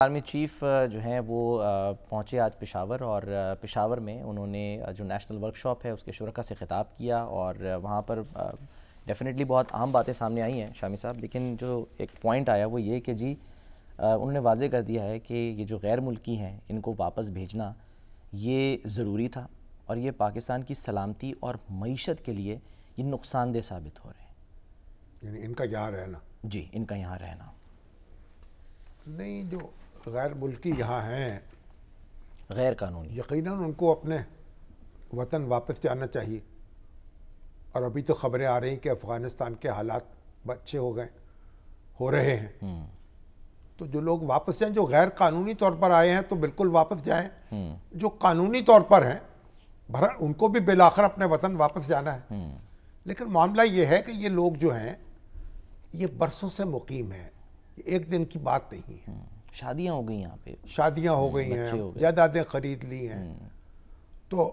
Army chief जो हैं वो पहुँचे आज पेशावर और पेशावर में उन्होंने जो नेशनल वर्कशॉप है उसके शुरका से ख़िताब किया और वहाँ पर डेफिनेटली बहुत अहम बातें सामने आई हैं शामी साहब। लेकिन जो एक पॉइंट आया वो ये कि जी उन्होंने वाज़े कर दिया है कि ये जो गैर मुल्की हैं इनको वापस भेजना ये ज़रूरी था और ये पाकिस्तान की सलामती और मईशत के लिए ये नुकसानदेह साबित हो रहे हैं। यानी इनका यहाँ रहना, जी इनका यहाँ रहना नहीं, जो गैर मुल्की यहाँ हैं गैर कानूनी, यकीनन उनको अपने वतन वापस जाना चाहिए। और अभी तो खबरें आ रही कि अफ़गानिस्तान के हालात अच्छे हो रहे हैं। तो जो लोग वापस जाएं, जो गैर कानूनी तौर पर आए हैं तो बिल्कुल वापस जाएं। जो कानूनी तौर पर हैं भरा उनको भी बिलाखिर अपने वतन वापस जाना है। लेकिन मामला ये है कि ये लोग जो हैं ये बरसों से मुकीम हैं, एक दिन की बात नहीं है। शादियाँ हो गई यहाँ पे, शादियाँ हो गई हैं, जायदादें खरीद ली हैं। तो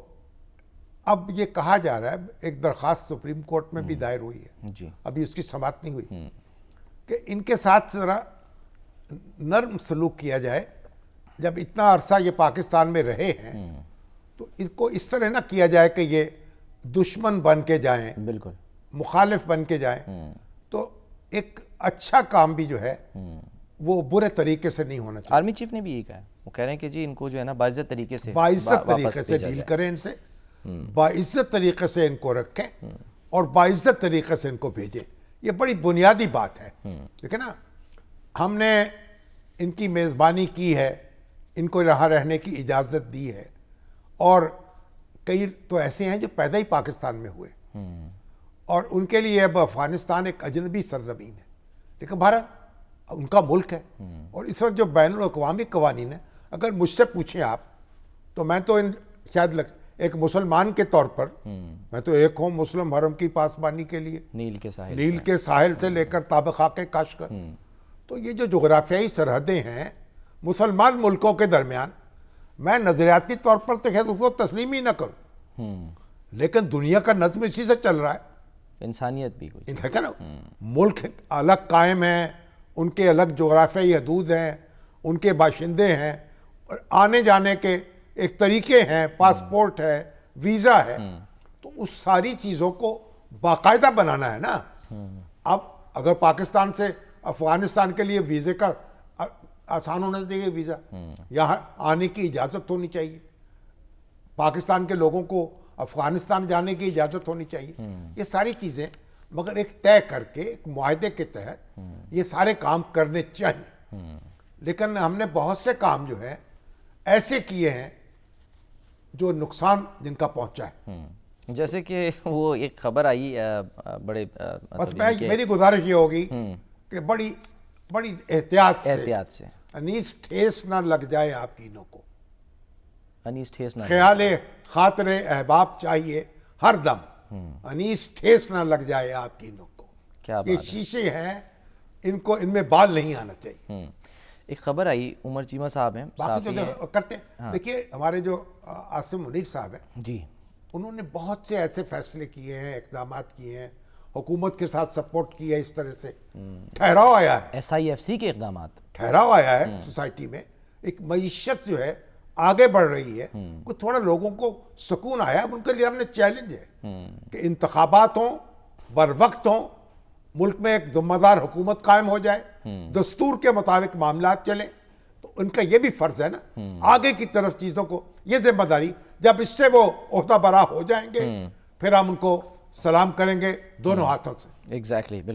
अब ये कहा जा रहा है, एक दरख्वास्त सुप्रीम कोर्ट में भी दायर हुई है जी, अभी उसकी समाप्त नहीं हुई, कि इनके साथ जरा नर्म सलूक किया जाए। जब इतना अरसा ये पाकिस्तान में रहे हैं तो इनको इस तरह ना किया जाए कि ये दुश्मन बन के जाएं, बिल्कुल मुखालिफ बन के जाएं। तो एक अच्छा काम भी जो है वो बुरे तरीके से नहीं होना चाहिए। आर्मी चीफ ने भी यही कहा है, वो कह रहे हैं कि जी इनको जो है ना बाइज्जत तरीके से डील करें, इनसे बाइज्जत तरीके से इनको रखें और बाइज्जत तरीके से इनको भेजें। ये बड़ी बुनियादी बात है। ठीक है ना, हमने इनकी मेज़बानी की है, इनको यहाँ रहने की इजाज़त दी है और कई तो ऐसे हैं जो पैदा ही पाकिस्तान में हुए और उनके लिए अब अफगानिस्तान एक अजनबी सरजमीन है। लेकिन भारत उनका मुल्क है और इस वक्त जो बैनुल अक़वामी कवानीन है, अगर मुझसे पूछें आप तो मैं तो शायद एक मुसलमान के तौर पर मैं तो एक हूँ मुस्लिम हरम की पासबानी के लिए नील के साहिल से लेकर ताबखा के काशकर। तो ये जो जोग्राफियाई सरहदें हैं मुसलमान मुल्कों के दरमियान, मैं नजरियाती तौर पर तो शायद उसको तस्लीम ही ना करूँ, लेकिन दुनिया का नज्म इसी से चल रहा है। इंसानियत भी कोई है ना, मुल्क अलग कायम है, उनके अलग जोग्राफियाई हदूद हैं, उनके बाशिंदे हैं और आने जाने के एक तरीके हैं, पासपोर्ट है, वीज़ा है। तो उस सारी चीज़ों को बाकायदा बनाना है ना। अब अगर पाकिस्तान से अफगानिस्तान के लिए वीज़े का आसान होना चाहिए, वीज़ा यहाँ आने की इजाज़त होनी चाहिए, पाकिस्तान के लोगों को अफगानिस्तान जाने की इजाज़त होनी चाहिए। ये सारी चीज़ें मगर एक तय करके एक मुआहदे के तहत ये सारे काम करने चाहिए। लेकिन हमने बहुत से काम जो है ऐसे किए हैं जो नुकसान जिनका पहुंचा है। जैसे कि वो एक खबर आई बड़े बस मेरी गुजारिश ये होगी कि बड़ी बड़ी एहतियात से अनीस ठेस ना लग जाए आपकी नो को, अनीस ठेस ना, ख्याल खातरे अहबाब चाहिए हर दम, अनीस ठेस ना लग जाए आपकी नो को। क्या ये शीशे हैं, इनको इनमें बाल नहीं आना चाहिए। एक खबर आई, उमर चीमा साहब हैं, बाकी जो करते हैं। हाँ। देखिए हमारे जो आसिम मुनीर साहब हैं जी, उन्होंने बहुत से ऐसे फैसले किए हैं, इक़दाम किए हैं, हुकूमत के साथ सपोर्ट किया है। इस तरह से ठहराव आया है, SIFC के इक़दाम, ठहराव आया है सोसाइटी में, एक मईशत जो है आगे बढ़ रही है, कुछ थोड़ा लोगों को सुकून आया। उनके लिए हमने चैलेंज है कि इंतखाबात हों, बर वक्त हों, मुल्क में एक जिम्मेदार हुकूमत कायम हो जाए, दस्तूर के मुताबिक मामला चले। तो उनका ये भी फर्ज है ना आगे की तरफ चीज़ों को, ये जिम्मेदारी जब इससे वो ओहदा बरा हो जाएंगे फिर हम उनको सलाम करेंगे दोनों हाथों से। एग्जैक्टली।